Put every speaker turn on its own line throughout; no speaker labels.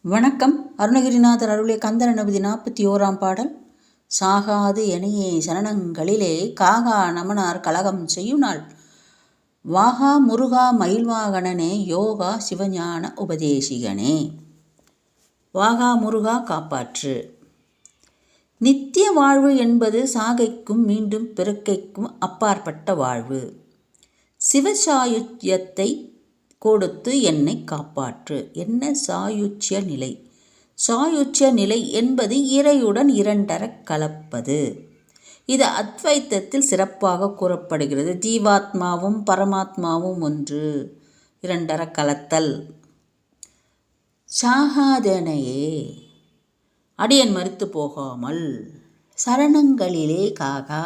வணக்கம். அருணகிரிநாதர் அருளிய கந்தர் அனுபூதி 41ஆம் பாடல். சாகாது எனையே சரணங்களிலே காகா நமனார் கலகம் செய்யுநாள் வாகா முருகா மயில்வாகனனே யோகா சிவஞான உபதேசிகனே. வாகா முருகா காப்பாற்று. நித்திய வாழ்வு என்பது சாகைக்கும் மீண்டும் பிறக்கைக்கும் அப்பாற்பட்ட வாழ்வு. சிவசாயுஜ்யத்தை கொடுத்து என்னை காப்பாற்று. என்ன சாயுச்சிய நிலை? சாயுச்சிய நிலை என்பது இறையுடன் இரண்டர கலப்பது. இது அத்வைத்தத்தில் சிறப்பாக கூறப்படுகிறது. ஜீவாத்மாவும் பரமாத்மாவும் ஒன்று, இரண்டர கலத்தல். சாகாதனையே அடியன் மறுத்து போகாமல் சரணங்களிலே காகா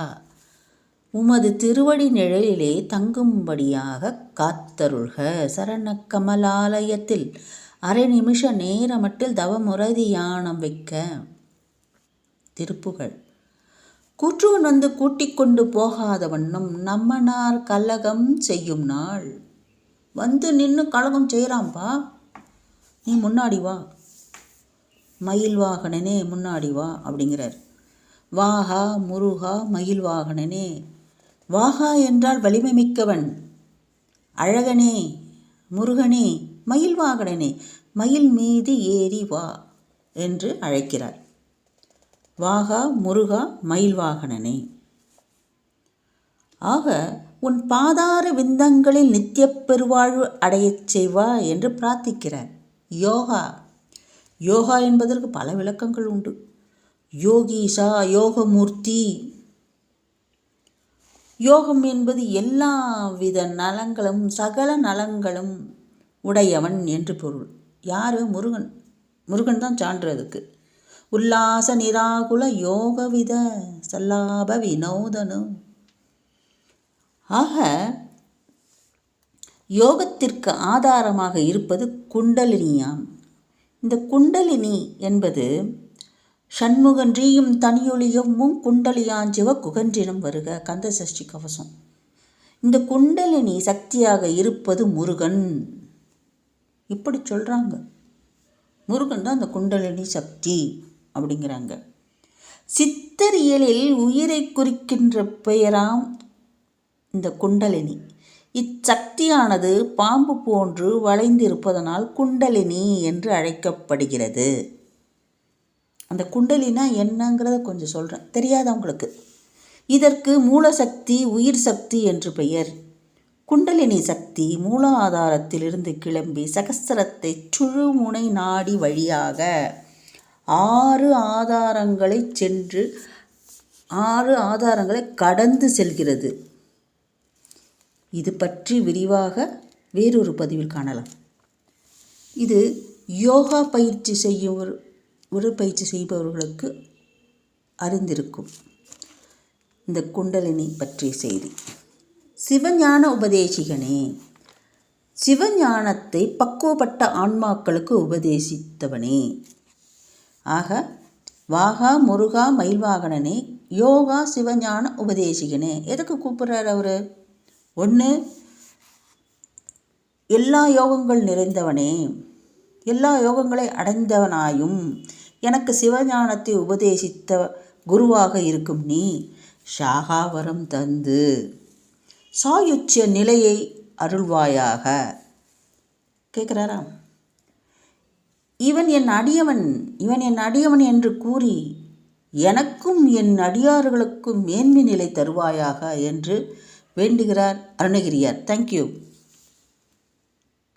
உமது திருவடி நிழலிலே தங்கும்படியாக காத்தருள்க. சரண கமலாலயத்தில் அரை நிமிஷ நேரமட்டில் தவமுறதி யானம் வைக்க. திருப்புகழ். கூற்றுவன் வந்து கூட்டிக் கொண்டு போகாத வண்ணம் நம்மனார் கலகம் செய்யும் நாள். வந்து நின்று கலகம் செய்கிறான்பா, நீ முன்னாடி வா, மயில்வாகனனே முன்னாடி வா அப்படிங்கிறார். வாகா முருகா மயில்வாகனனே. வாகா என்றால் வலிமை மிக்கவன், அழகனே, முருகனே, மயில்வாகனனே, மயில் மீது ஏறி வா என்று அழைக்கிறார். வாகா முருகா மயில்வாகனனே. ஆக உன் பாதார விந்தங்களில் நித்திய பெருவாழ்வு அடையச் செய்வா என்று பிரார்த்திக்கிறார். யோகா. யோகா என்பதற்கு பல விளக்கங்கள் உண்டு. யோகீசா, யோகமூர்த்தி. யோகம் என்பது எல்லா வித நலங்களும் சகல நலங்களும் உடையவன் என்று பொருள். யார்? முருகன். முருகன் தான் சான்று அதுக்கு. உல்லாச நிராகுல யோகவித சல்லாப வினோதனு. ஆக யோகத்திற்கு ஆதாரமாக இருப்பது குண்டலினியாம். இந்த குண்டலினி என்பது ஷண்முகன்றியும் தனியொலியவும் குண்டலியாஞ்சிவ குகன்றினும் வருக. கந்த சஷ்டி கவசம். இந்த குண்டலினி சக்தியாக இருப்பது முருகன். இப்படி சொல்கிறாங்க. முருகன் தான் அந்த குண்டலினி சக்தி அப்படிங்கிறாங்க. சித்தரியலில் உயிரை குறிக்கின்ற பெயராம் இந்த குண்டலினி. இச்சக்தியானது பாம்பு போன்று வளைந்திருப்பதனால் குண்டலினி என்று அழைக்கப்படுகிறது. அந்த குண்டலினா என்னங்கிறத கொஞ்சம் சொல்கிறேன், தெரியாதவங்களுக்கு. இதற்கு மூலசக்தி, உயிர் சக்தி என்று பெயர். குண்டலினி சக்தி மூலாதாரத்திலிருந்து கிளம்பி சகஸ்திரத்தை சுழுமுனை நாடி வழியாக 6 ஆதாரங்களை சென்று 6 ஆதாரங்களை கடந்து செல்கிறது. இது பற்றி விரிவாக வேறொரு பதிவில் காணலாம். இது யோகா பயிற்சி செய்யும் உடற்பயிற்சி செய்பவர்களுக்கு அறிந்திருக்கும் இந்த குண்டலினி பற்றிய செய்தி. சிவஞான உபதேசிகனே. சிவஞானத்தை பக்குவப்பட்ட ஆன்மாக்களுக்கு உபதேசித்தவனே. ஆக வாகா முருகா மயில்வாகனனே யோகா சிவஞான உபதேசிகனே. எதுக்கு கூப்பிட்றார் அவர்? ஒன்று, எல்லா யோகங்கள் நிறைந்தவனே, எல்லா யோகங்களை அடைந்தவனாயும் எனக்கு சிவஞானத்தை உபதேசித்த குருவாக இருக்கும் நீ ஷாகாவரம் தந்து சாயுச்சிய நிலையை அருள்வாயாக. கேட்குறாரா? இவன் என் அடியவன் என்று கூறி எனக்கும் என் அடியார்களுக்கும் மேன்மை நிலை தருவாயாக என்று வேண்டுகிறார் அருணகிரியார். தேங்க்யூ.